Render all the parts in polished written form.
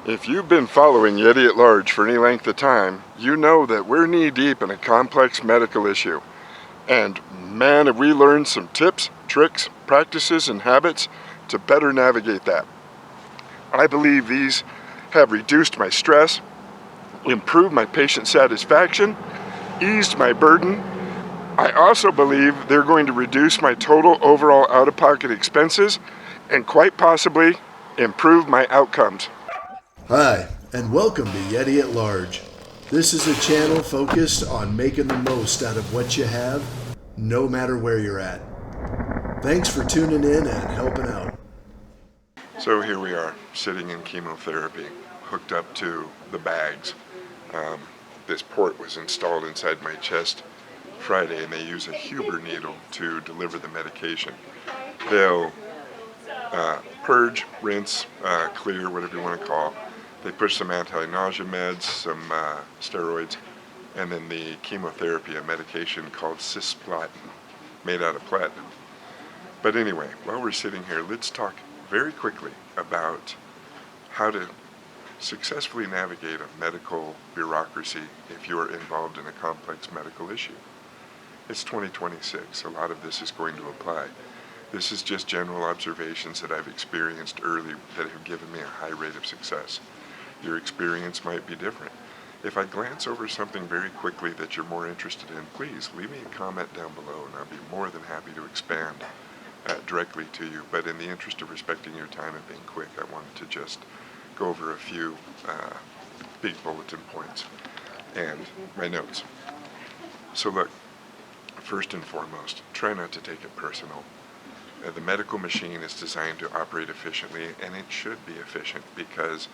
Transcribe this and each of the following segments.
If you've been following Yeti at Large for any length of time, you know that we're knee-deep in a complex medical issue. And man, have we learned some tips, tricks, practices, and habits to better navigate that. I believe these have reduced my stress, improved my patient satisfaction, eased my burden. I also believe they're going to reduce my total overall out-of-pocket expenses and quite possibly improve my outcomes. Hi, and welcome to Yeti at Large. This is a channel focused on making the most out of what you have, no matter where you're at. Thanks for tuning in and helping out. So here we are, sitting in chemotherapy, hooked up to the bags. This port was installed inside my chest Friday, and they use a Huber needle to deliver the medication. They'll purge, rinse, clear, whatever you want to call. They push some anti-nausea meds, some steroids, and then the chemotherapy, a medication called cisplatin, made out of platinum. But anyway, while we're sitting here, let's talk very quickly about how to successfully navigate a medical bureaucracy if you're involved in a complex medical issue. It's 2026. A lot of this is going to apply. This is just general observations that I've experienced early that have given me a high rate of success. Your experience might be different. If I glance over something very quickly that you're more interested in, please leave me a comment down below and I'll be more than happy to expand directly to you. But in the interest of respecting your time and being quick, I wanted to just go over a few big bulletin points and my notes. So look, first and foremost, try not to take it personal. The medical machine is designed to operate efficiently, and it should be efficient, because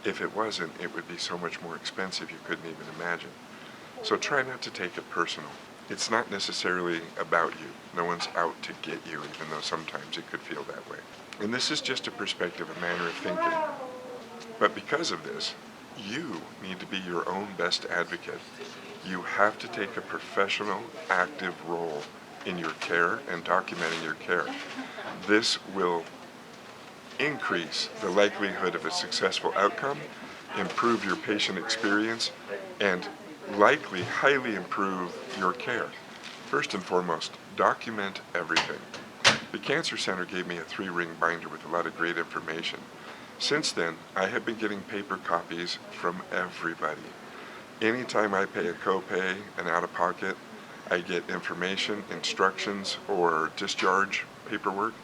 if it wasn't, it would be so much more expensive you couldn't even imagine. So try not to take it personal. It's not necessarily about you. No one's out to get you, even though sometimes it could feel that way. And this is just a perspective, a manner of thinking. But because of this, you need to be your own best advocate. You have to take a professional, active role in your care and documenting your care. This will increase the likelihood of a successful outcome, improve your patient experience, and likely highly improve your care. First and foremost, document everything. The Cancer Center gave me a 3-ring binder with a lot of great information. Since then, I have been getting paper copies from everybody. Anytime I pay a copay and out-of-pocket, I get information, instructions, or discharge paperwork.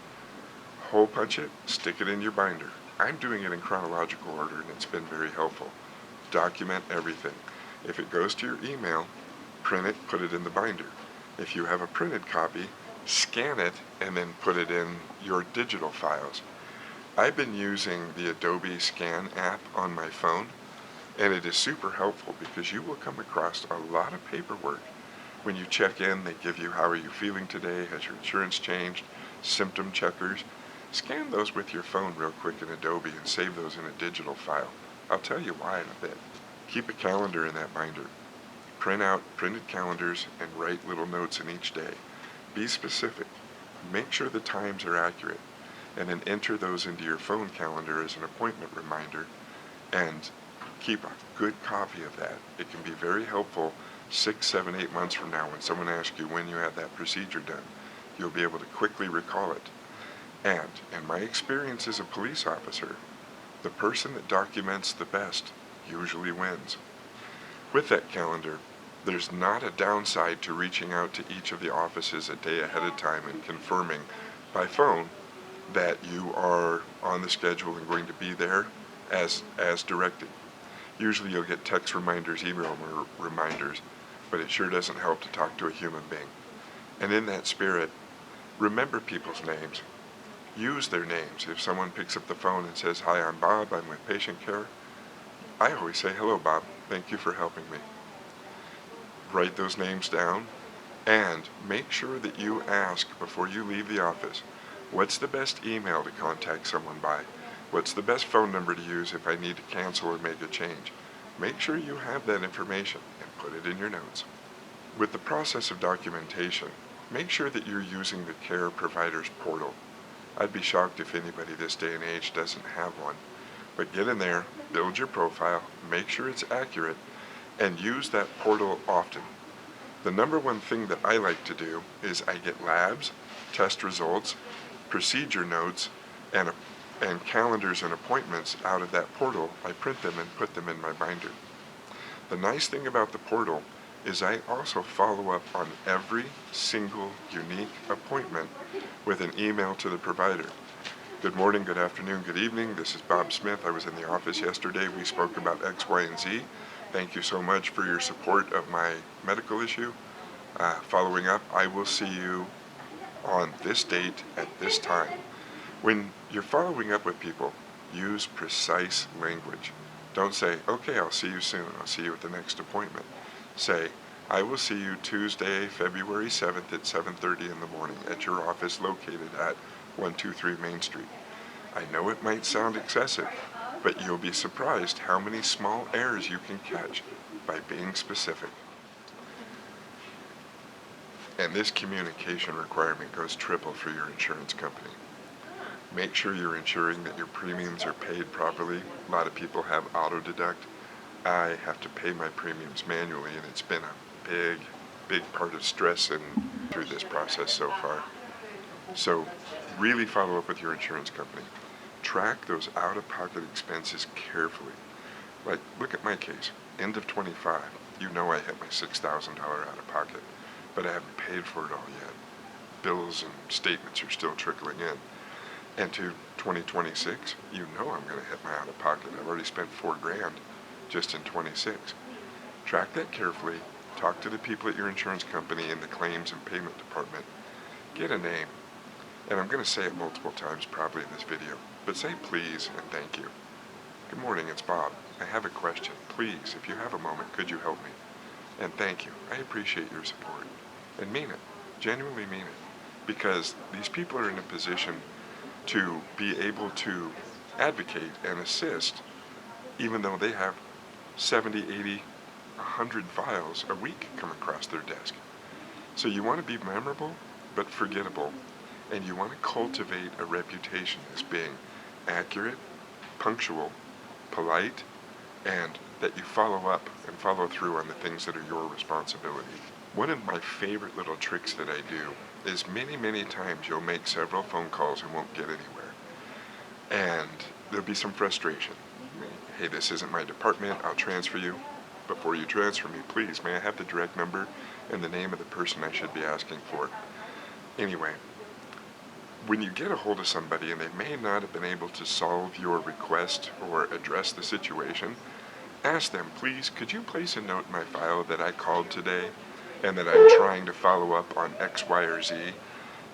Hole punch it, stick it in your binder. I'm doing it in chronological order, and it's been very helpful. Document everything. If it goes to your email, print it, put it in the binder. If you have a printed copy, scan it, and then put it in your digital files. I've been using the Adobe Scan app on my phone, and it is super helpful because you will come across a lot of paperwork. When you check in, they give you how are you feeling today, has your insurance changed, symptom checkers. Scan those with your phone real quick in Adobe and save those in a digital file. I'll tell you why in a bit. Keep a calendar in that binder. Print out printed calendars and write little notes in each day. Be specific. Make sure the times are accurate, and then enter those into your phone calendar as an appointment reminder, and keep a good copy of that. It can be very helpful 6, 7, 8 months from now when someone asks you when you had that procedure done. You'll be able to quickly recall it. And in my experience as a police officer, the person that documents the best usually wins. With that calendar, there's not a downside to reaching out to each of the offices a day ahead of time and confirming by phone that you are on the schedule and going to be there as directed. Usually you'll get text reminders, email reminders, but it sure doesn't help to talk to a human being. And in that spirit, remember people's names. Use their names. If someone picks up the phone and says, "Hi, I'm Bob, I'm with patient care," I always say, "Hello, Bob, thank you for helping me." Write those names down and make sure that you ask before you leave the office, what's the best email to contact someone by? What's the best phone number to use if I need to cancel or make a change? Make sure you have that information and put it in your notes. With the process of documentation, make sure that you're using the care provider's portal. I'd be shocked if anybody this day and age doesn't have one. But get in there, build your profile, make sure it's accurate, and use that portal often. The number one thing that I like to do is I get labs, test results, procedure notes, and calendars and appointments out of that portal. I print them and put them in my binder. The nice thing about the portal is I also follow up on every single unique appointment with an email to the provider. Good morning, good afternoon, good evening. This is Bob Smith. I was in the office yesterday. We spoke about X, Y, and Z. Thank you so much for your support of my medical issue. Following up, I will see you on this date at this time. When you're following up with people, use precise language. Don't say, okay, I'll see you soon. I'll see you at the next appointment. Say, I will see you Tuesday, February 7th at 7:30 in the morning at your office located at 123 Main Street. I know it might sound excessive, but you'll be surprised how many small errors you can catch by being specific. And this communication requirement goes triple for your insurance company. Make sure you're ensuring that your premiums are paid properly. A lot of people have auto deduct. I have to pay my premiums manually, and it's been a big part of stress through this process so far. So really follow up with your insurance company. Track those out-of-pocket expenses carefully. Like, look at my case, end of 25. You know I hit my $6,000 out-of-pocket, but I haven't paid for it all yet. Bills and statements are still trickling in. And to 2026, you know I'm going to hit my out-of-pocket. I've already spent $4,000 just in 26. Track that carefully. Talk to the people at your insurance company in the claims and payment department. Get a name. And I'm going to say it multiple times probably in this video, but say please and thank you. Good morning, it's Bob. I have a question. Please, if you have a moment, could you help me? And thank you. I appreciate your support. And mean it. Genuinely mean it. Because these people are in a position to be able to advocate and assist even though they have 70, 80, 100 files a week come across their desk. So you want to be memorable but forgettable, and you want to cultivate a reputation as being accurate, punctual, polite, and that you follow up and follow through on the things that are your responsibility. One of my favorite little tricks that I do is many times you'll make several phone calls and won't get anywhere. And there'll be some frustration. Hey, this isn't my department, I'll transfer you. Before you transfer me, please, may I have the direct number and the name of the person I should be asking for? Anyway, when you get a hold of somebody and they may not have been able to solve your request or address the situation, ask them, please, could you place a note in my file that I called today and that I'm trying to follow up on X, Y, or Z?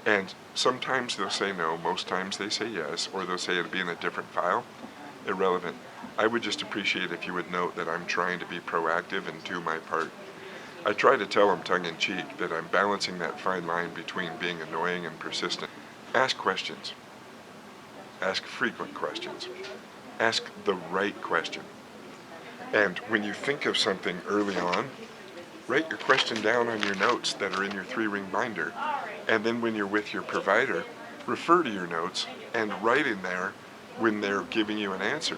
And sometimes they'll say no, most times they say yes, or they'll say it'll be in a different file. Irrelevant. I would just appreciate if you would note that I'm trying to be proactive and do my part. I try to tell them tongue-in-cheek that I'm balancing that fine line between being annoying and persistent. Ask questions. Ask frequent questions. Ask the right question. And when you think of something early on, write your question down on your notes that are in your 3-ring binder. And then when you're with your provider, refer to your notes and write in there when they're giving you an answer.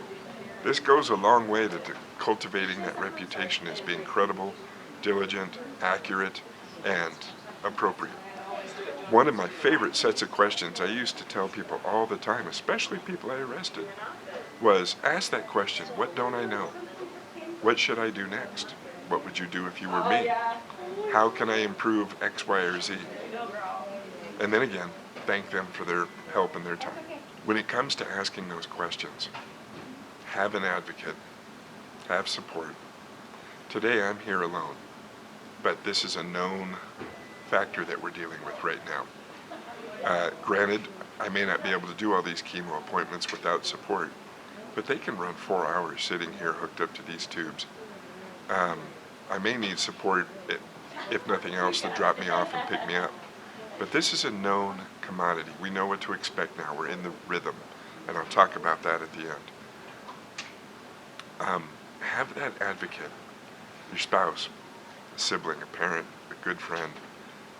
This goes a long way to cultivating that reputation as being credible, diligent, accurate, and appropriate. One of my favorite sets of questions I used to tell people all the time, especially people I arrested, was ask that question, what don't I know? What should I do next? What would you do if you were me? How can I improve X, Y, or Z? And then again, thank them for their help and their time. When it comes to asking those questions, have an advocate, have support. Today I'm here alone, but this is a known factor that we're dealing with right now. Granted, I may not be able to do all these chemo appointments without support, but they can run 4 hours sitting here hooked up to these tubes. I may need support, if nothing else, to drop me off and pick me up. But this is a known commodity. We know what to expect now. We're in the rhythm, and I'll talk about that at the end. Have that advocate, your spouse, a sibling, a parent, a good friend,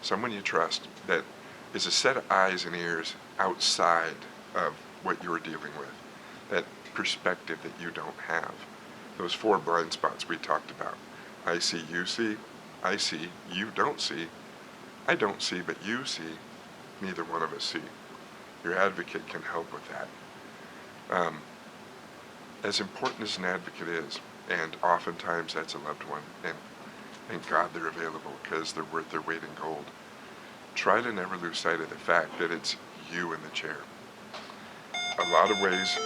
someone you trust that is a set of eyes and ears outside of what you're dealing with, that perspective that you don't have. Those 4 blind spots we talked about. I see, you see. I see, you don't see. I don't see, but you see. Neither one of us see. Your advocate can help with that. As important as an advocate is, and oftentimes that's a loved one, and thank God they're available because they're worth their weight in gold, try to never lose sight of the fact that it's you in the chair. A lot of ways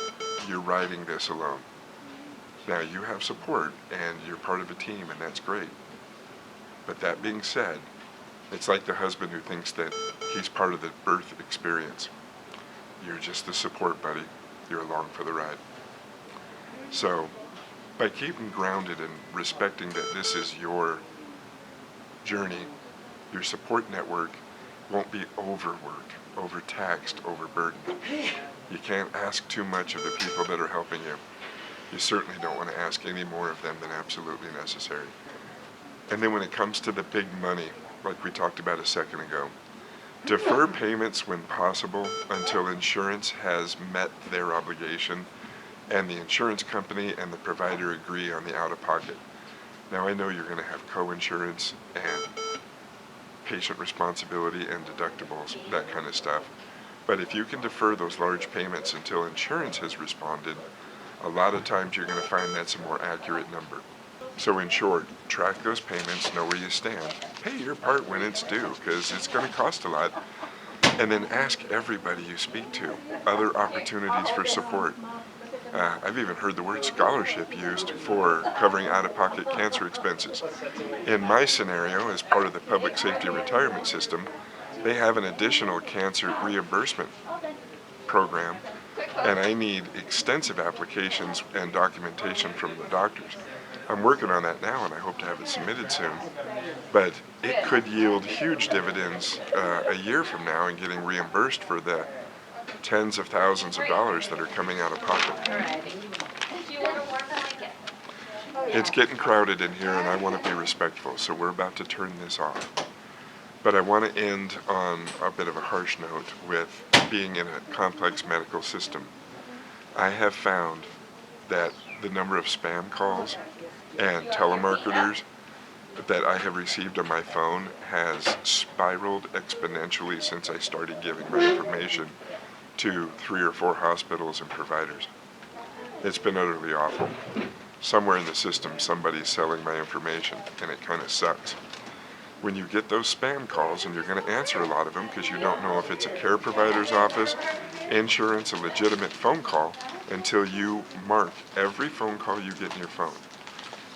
you're riding this alone. Now you have support and you're part of a team, and that's great. But that being said, it's like the husband who thinks that he's part of the birth experience. You're just the support buddy. You're along for the ride. So, by keeping grounded and respecting that this is your journey, your support network won't be overworked, overtaxed, overburdened. You can't ask too much of the people that are helping you. You certainly don't want to ask any more of them than absolutely necessary. And then when it comes to the big money, like we talked about a second ago, defer payments when possible until insurance has met their obligation and the insurance company and the provider agree on the out-of-pocket. Now I know you're going to have co-insurance and patient responsibility and deductibles, that kind of stuff. But if you can defer those large payments until insurance has responded, a lot of times you're going to find that's a more accurate number. So in short, track those payments, know where you stand, pay your part when it's due, because it's going to cost a lot, and then ask everybody you speak to other opportunities for support. I've even heard the word scholarship used for covering out-of-pocket cancer expenses. In my scenario, as part of the public safety retirement system, they have an additional cancer reimbursement program, and I need extensive applications and documentation from the doctors. I'm working on that now, and I hope to have it submitted soon. But it could yield huge dividends a year from now in getting reimbursed for the tens of thousands of dollars that are coming out of pocket. It's getting crowded in here, and I want to be respectful, so we're about to turn this off. But I want to end on a bit of a harsh note with being in a complex medical system. I have found that the number of spam calls and telemarketers that I have received on my phone has spiraled exponentially since I started giving my information to 3 or 4 hospitals and providers. It's been utterly awful. Somewhere in the system, somebody's selling my information, and it kind of sucks. When you get those spam calls, and you're going to answer a lot of them because you don't know if it's a care provider's office, insurance, a legitimate phone call, until you mark every phone call you get in your phone.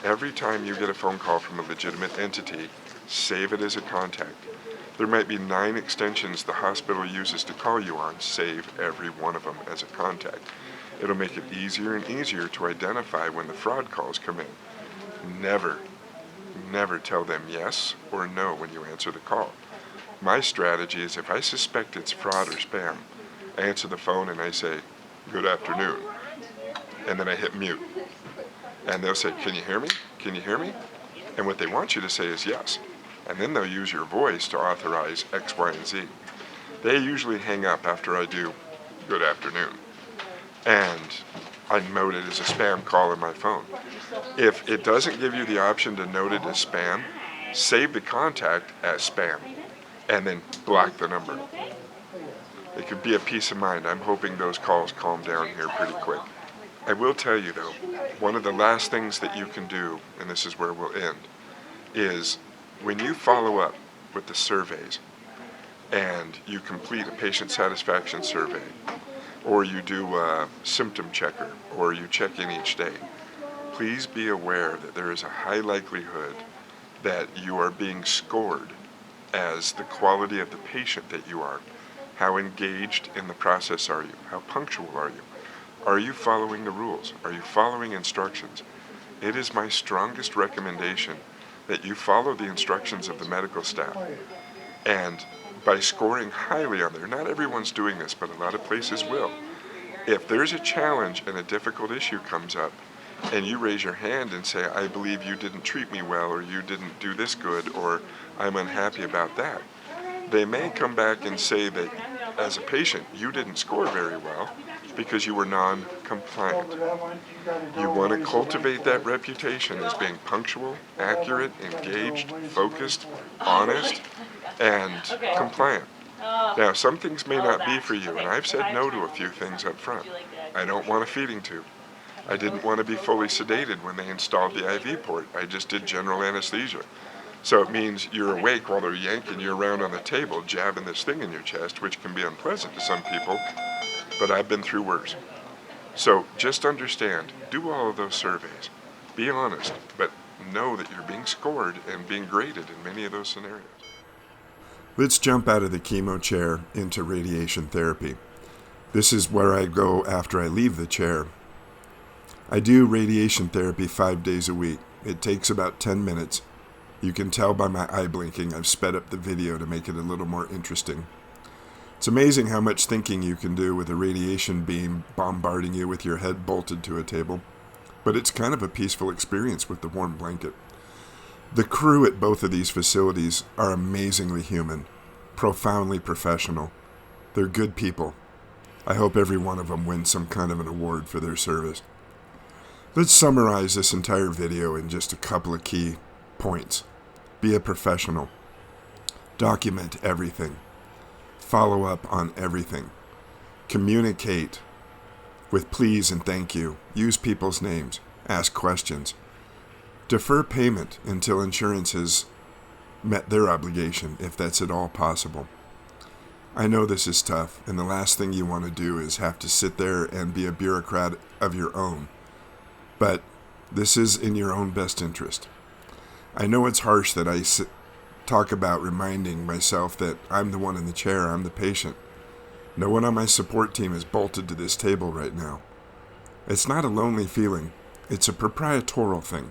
Every time you get a phone call from a legitimate entity, save it as a contact. There might be 9 extensions the hospital uses to call you on. Save every one of them as a contact. It'll make it easier and easier to identify when the fraud calls come in. Never tell them yes or no when you answer the call. My strategy is if I suspect it's fraud or spam, I answer the phone and I say, "Good afternoon," and then I hit mute. And they'll say, "Can you hear me? Can you hear me?" And what they want you to say is yes. And then they'll use your voice to authorize X, Y, and Z. They usually hang up after I do "Good afternoon." And I note it as a spam call in my phone. If it doesn't give you the option to note it as spam, save the contact as spam and then block the number. It could be a peace of mind. I'm hoping those calls calm down here pretty quick. I will tell you though, one of the last things that you can do, and this is where we'll end, is when you follow up with the surveys and you complete a patient satisfaction survey, or you do a symptom checker, or you check in each day, please be aware that there is a high likelihood that you are being scored as the quality of the patient that you are. How engaged in the process are you? How punctual are you? Are you following the rules? Are you following instructions? It is my strongest recommendation that you follow the instructions of the medical staff. And by scoring highly on there, not everyone's doing this, but a lot of places will. If there's a challenge and a difficult issue comes up, and you raise your hand and say, "I believe you didn't treat me well," or "You didn't do this good," or "I'm unhappy about that," they may come back and say that as a patient, you didn't score very well, because you were non-compliant. You want to cultivate that reputation as being punctual, accurate, engaged, focused, honest, and compliant. Now, some things may not be for you, and I've said no to a few things up front. I don't want a feeding tube. I didn't want to be fully sedated when they installed the IV port. I just did general anesthesia. So it means you're awake while they're yanking you around on the table, jabbing this thing in your chest, which can be unpleasant to some people, but I've been through worse. So just understand, do all of those surveys. Be honest, but know that you're being scored and being graded in many of those scenarios. Let's jump out of the chemo chair into radiation therapy. This is where I go after I leave the chair. I do radiation therapy 5 days a week. It takes about 10 minutes. You can tell by my eye blinking I've sped up the video to make it a little more interesting. It's amazing how much thinking you can do with a radiation beam bombarding you with your head bolted to a table, but it's kind of a peaceful experience with the warm blanket. The crew at both of these facilities are amazingly human, profoundly professional. They're good people. I hope every one of them wins some kind of an award for their service. Let's summarize this entire video in just a couple of key points. Be a professional. Document everything. Follow up on everything. Communicate with please and thank you. Use people's names. Ask questions. Defer payment until insurance has met their obligation, if that's at all possible. I know this is tough, and the last thing you want to do is have to sit there and be a bureaucrat of your own. But this is in your own best interest. I know it's harsh that I talk about reminding myself that I'm the one in the chair, I'm the patient. No one on my support team is bolted to this table right now. It's not a lonely feeling, it's a proprietorial thing.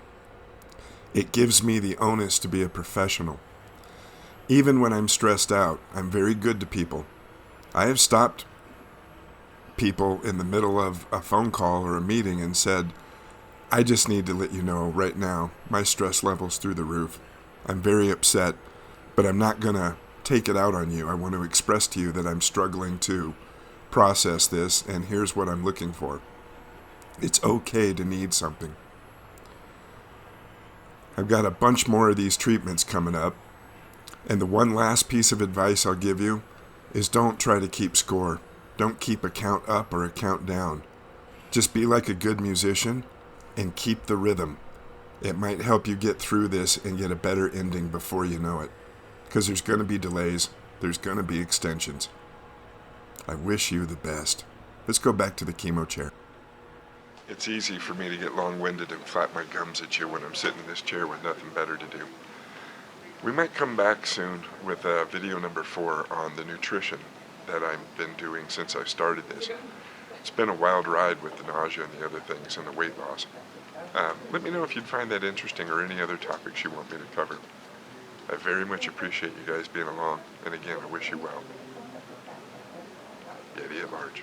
It gives me the onus to be a professional. Even when I'm stressed out, I'm very good to people. I have stopped people in the middle of a phone call or a meeting and said, I just need to let you know right now, my stress level's through the roof. I'm very upset, but I'm not going to take it out on you. I want to express to you that I'm struggling to process this, and here's what I'm looking for. It's okay to need something. I've got a bunch more of these treatments coming up, and the one last piece of advice I'll give you is don't try to keep score. Don't keep a count up or a count down. Just be like a good musician and keep the rhythm. It might help you get through this and get a better ending before you know it. Because there's going to be delays. There's going to be extensions. I wish you the best. Let's go back to the chemo chair. It's easy for me to get long-winded and flap my gums at you when I'm sitting in this chair with nothing better to do. We might come back soon with video number 4 on the nutrition that I've been doing since I started this. It's been a wild ride with the nausea and the other things and the weight loss. Let me know if you'd find that interesting or any other topics you want me to cover. I very much appreciate you guys being along, and again, I wish you well. Yeti at large.